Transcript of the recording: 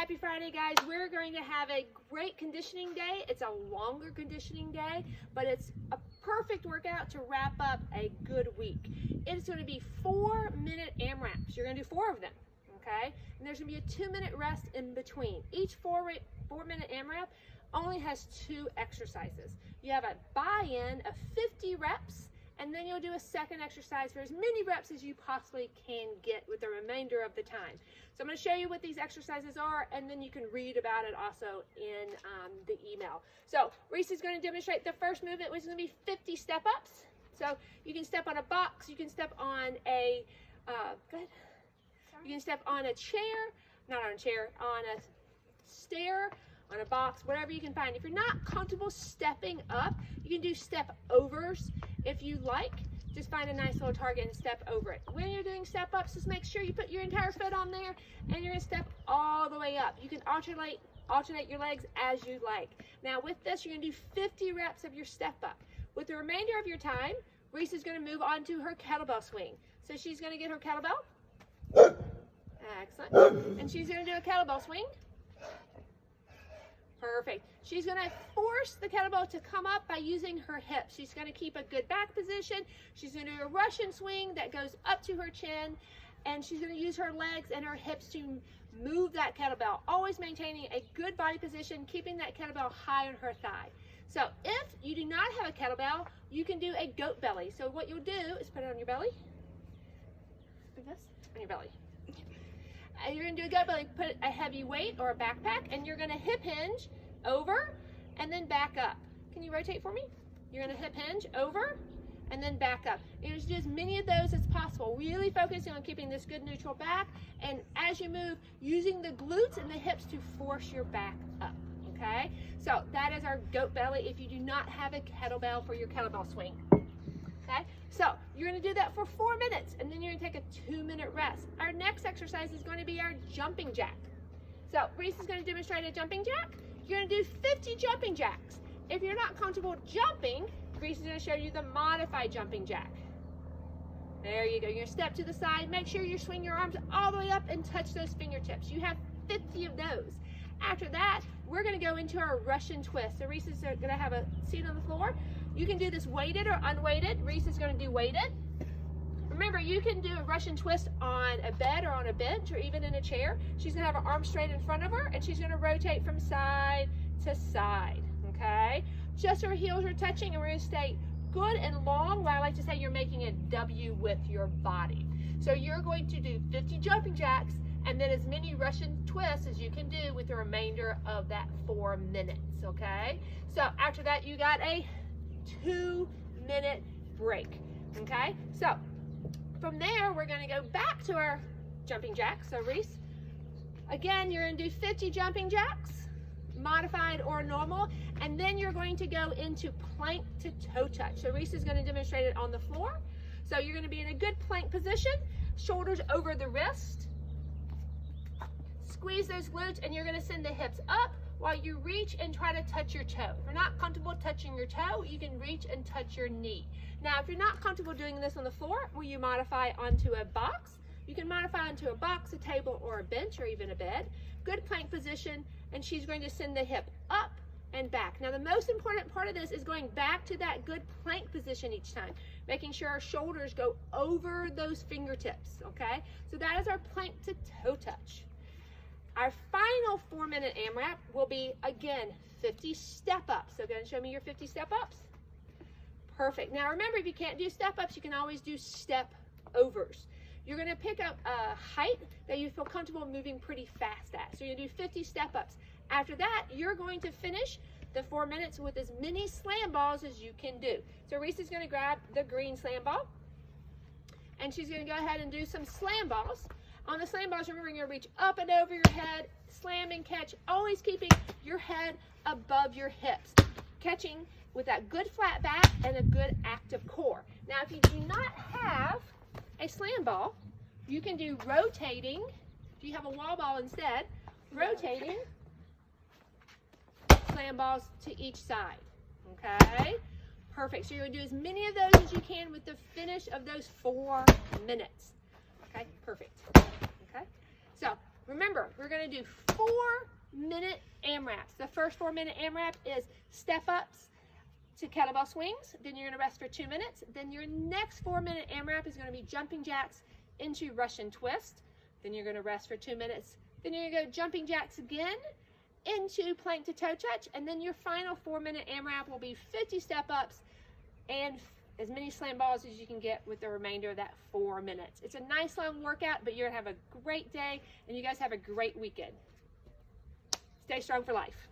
Happy Friday, guys. We're going to have a great conditioning day. It's a longer conditioning day, but it's a perfect workout to wrap up a good week. It's going to be 4-minute AMRAPs. You're going to do 4 of them, okay? And there's going to be a 2-minute rest in between. Each 4-minute AMRAP only has 2 exercises. You have a buy-in of 50 reps, and then you'll do a second exercise for as many reps as you possibly can get with the remainder of the time. So I'm going to show you what these exercises are, and then you can read about it also in the email. So Reese is going to demonstrate the first movement, which is going to be 50 step-ups. So you can step on a box, you can step on a, you can step on a chair, not on a chair, on a stair, on a box, whatever you can find. If you're not comfortable stepping up, you can do step overs if you like. Just find a nice little target and step over it. When you're doing step ups, just make sure you put your entire foot on there and you're gonna step all the way up. You can alternate your legs as you like. Now with this, you're gonna do 50 reps of your step up. With the remainder of your time, Reese is gonna move on to her kettlebell swing. So she's gonna get her kettlebell. Excellent. And she's gonna do a kettlebell swing. Perfect. She's going to force the kettlebell to come up by using her hips. She's going to keep a good back position. She's going to do a Russian swing that goes up to her chin, and she's going to use her legs and her hips to move that kettlebell, always maintaining a good body position, keeping that kettlebell high on her thigh. So if you do not have a kettlebell, you can do a goat belly. So what you'll do is put it on your belly. Put this on your belly. You're going to do a goat belly, put a heavy weight or a backpack, and you're going to hip hinge over and then back up. Can you rotate for me? You're going to hip hinge over and then back up. You're going to do as many of those as possible, really focusing on keeping this good neutral back, and as you move, using the glutes and the hips to force your back up, okay? So that is our goat belly if you do not have a kettlebell for your kettlebell swing. Okay, so you're going to do that for 4 minutes, and then you're going to take a 2-minute rest. Our next exercise is going to be our jumping jack. So Reese is going to demonstrate a jumping jack. You're going to do 50 jumping jacks. If you're not comfortable jumping, Reese is going to show you the modified jumping jack. There you go. You're going to step to the side. Make sure you swing your arms all the way up and touch those fingertips. You have 50 of those. After that, we're going to go into our Russian twist. So Reese is going to have a seat on the floor. You can do this weighted or unweighted. Reese is going to do weighted. Remember, you can do a Russian twist on a bed or on a bench or even in a chair. She's going to have her arms straight in front of her, and she's going to rotate from side to side, okay? Just her heels are touching, and we're going to stay good and long. What I like to say, you're making a W with your body. So you're going to do 50 jumping jacks and then as many Russian twists as you can do with the remainder of that 4 minutes, okay? So after that, you got a 2-minute break, okay? So from there, we're going to go back to our jumping jacks. So Reese, again, you're going to do 50 jumping jacks, modified or normal, and then you're going to go into plank to toe touch. So Reese is going to demonstrate it on the floor. So you're going to be in a good plank position, shoulders over the wrist. Squeeze those glutes, and you're going to send the hips up while you reach and try to touch your toe. If you're not comfortable touching your toe, you can reach and touch your knee. Now, if you're not comfortable doing this on the floor, will you modify onto a box? You can modify onto a box, a table, or a bench, or even a bed. Good plank position, and she's going to send the hip up and back. Now, the most important part of this is going back to that good plank position each time, making sure our shoulders go over those fingertips, okay? So that is our plank to toe touch. Our final 4-minute AMRAP will be, again, 50 step-ups. So go ahead and show me your 50 step-ups. Perfect. Now remember, if you can't do step-ups, you can always do step-overs. You're going to pick up a height that you feel comfortable moving pretty fast at. So you're going to do 50 step-ups. After that, you're going to finish the 4 minutes with as many slam balls as you can do. So Reese is going to grab the green slam ball, and she's going to go ahead and do some slam balls. On the slam balls, remember, you're going to reach up and over your head, slam and catch, always keeping your head above your hips, catching with that good flat back and a good active core. Now, if you do not have a slam ball, you can do rotating. If you have a wall ball instead, rotating slam balls to each side, okay? Perfect. So you're going to do as many of those as you can with the finish of those 4 minutes. Okay, perfect. Okay, so Remember, we're gonna do 4-minute AMRAPs. The first 4-minute AMRAP is step ups to kettlebell swings. Then you're gonna rest for 2 minutes. Then your next 4-minute AMRAP is gonna be jumping jacks into Russian twist. Then you're gonna rest for 2 minutes. Then you're gonna go jumping jacks again into plank to toe touch. And then your final 4-minute AMRAP will be 50 step ups and as many slam balls as you can get with the remainder of that 4 minutes. It's a nice long workout, but you're gonna have a great day and you guys have a great weekend. Stay strong for life.